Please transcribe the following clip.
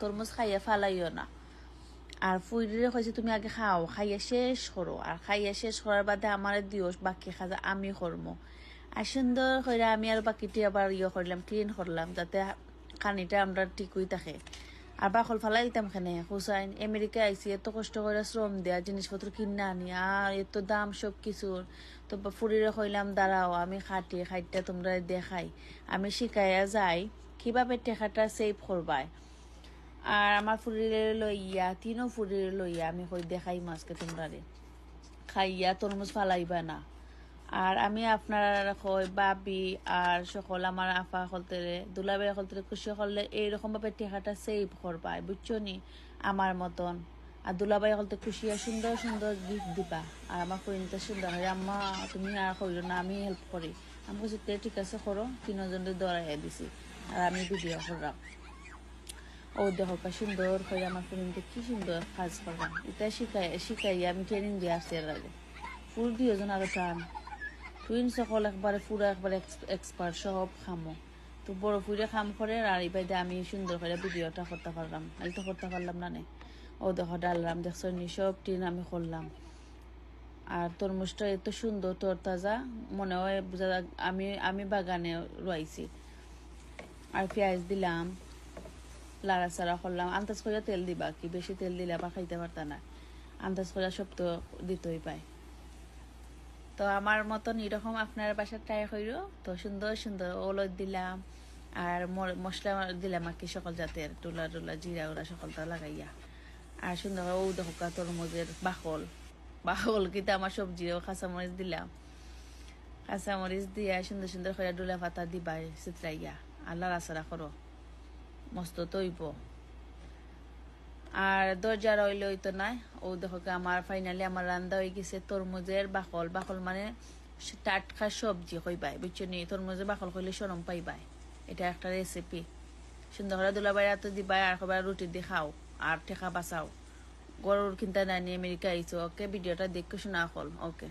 তরমুজ খাইয়া ফালাইও না। আর ফুইরে কইছে তুমি আগে খাও, খাইয়া শেষ করো, আর খাইয়া শেষ করার বাদে আমার দিও বাকি খাজা আমি করবো। আর সুন্দর করে আমি আর বাকিটি আবার করলাম, ক্লিন করলাম, যাতে খানিটা আমরা ঠিকই থাকে। আর বাকল ফালাই দিতাম খানে হুসাইন আমেরিকা আইসি, এত কষ্ট করে শ্রম দেয়া জিনিসপত্র কিনা আনি, আর এত দাম সব কিছুর। তো ফুরিরে কইলাম দাঁড়াও আমি খাইতে তোমরা দেখাই, আমি শিখাইয়া যাই কিভাবে টেকাটা সেভ করবাই। আর আমার ফুরিরে লইয়া তিনও ফুরিরে লইয়া আমি কই দেখাই মাছকে তোমরা রে খাইয়া তরমুজ ফালাইবা না। আর আমি আপনার কই বাবি আর সকল আমার আফা হলতেরে দুলাবাই হলতেরে খুশি করলে এইরকম ভাবে টেকাটা সেভ করবাই, বুঝছো নি আমার মতন। আর দুলাবাই হলতে খুশি আর সুন্দর সুন্দর গিফট দিবা। আর আমার কইনটা সুন্দর হয়, আম্মা তুমি আর কইল না আমি হেল্প করি। আমি বলছি ঠিক আছে করো, তিনজনের দৌড়াইয়া দিছি আর আমি ভিডিও করলাম। ও দেখো সুন্দর করে আমার ফ্রেন্ডকে কি সুন্দর কাজ করলাম, এটা শিখাইয়া আমি ট্রেনিং দিয়ে আসছি এর আগে। ফুল দিয়েজন আরো টান টুইন সকল একবারে পুরো একবারে এক্সপার্ট সব খামো। তো বড় ফুলে খাম করে আর এবার আমি সুন্দর করে ভিডিওটা করতে পারলাম, আমি তো করতে পারলাম না। ও দেখো ডাললাম, দেখছো নি সব টিন আমি করলাম। আর তরমুজটা এত সুন্দর তরতাজা, মনে হয় বোঝা আমি বাগানে রয়েছি। আর পেঁয়াজ দিলাম, লাড়াচাড়া করলাম। আন্দাজ করে তেল দিবা, কি বেশি তেল দিলে আবার খাইতে পারতা না, আন্দাজ করে সব তো দিতেই পায়। তো আমার মতন এরকম আপনার বাসায় ট্রাই করিও। তো সুন্দর সুন্দর ওলদ দিলাম আর মশলা দিলাম আর কি সকল জাতের টুলা টুলা জিরা ওরা সকলটা লাগাইয়া। আর সুন্দর ও দেখো তরমুজের বাকল কিন্তু আমার সবজিও কাঁচামরিচ দিলাম, কাঁচামরিচ দিয়া সুন্দর সুন্দর করে ডুলা পাতা দিবা চিত্রাইয়া আর লাড়াচাড়া করো, মস্ত তৈব। আর দরজা রইলে হইতো নাই। ও দেখো আমার ফাইনালি আমার রান্না হয়ে গেছে তরমুজের বাকল মানে টাটকা সবজি কইবাই, বুঝছো নি, তরমুজের বাকল কইলে সরম পাইবাই। এটা একটা রেসিপি সুন্দর করে দুলাবাই রাতে দিবাই আর কবার রুটি দিয়ে খাও আর টেকা বাঁচাও। গরুর কিনতে নানি আমেরিকা আইছো। ওকে ভিডিওটা দেখে শোনা হল। ওকে।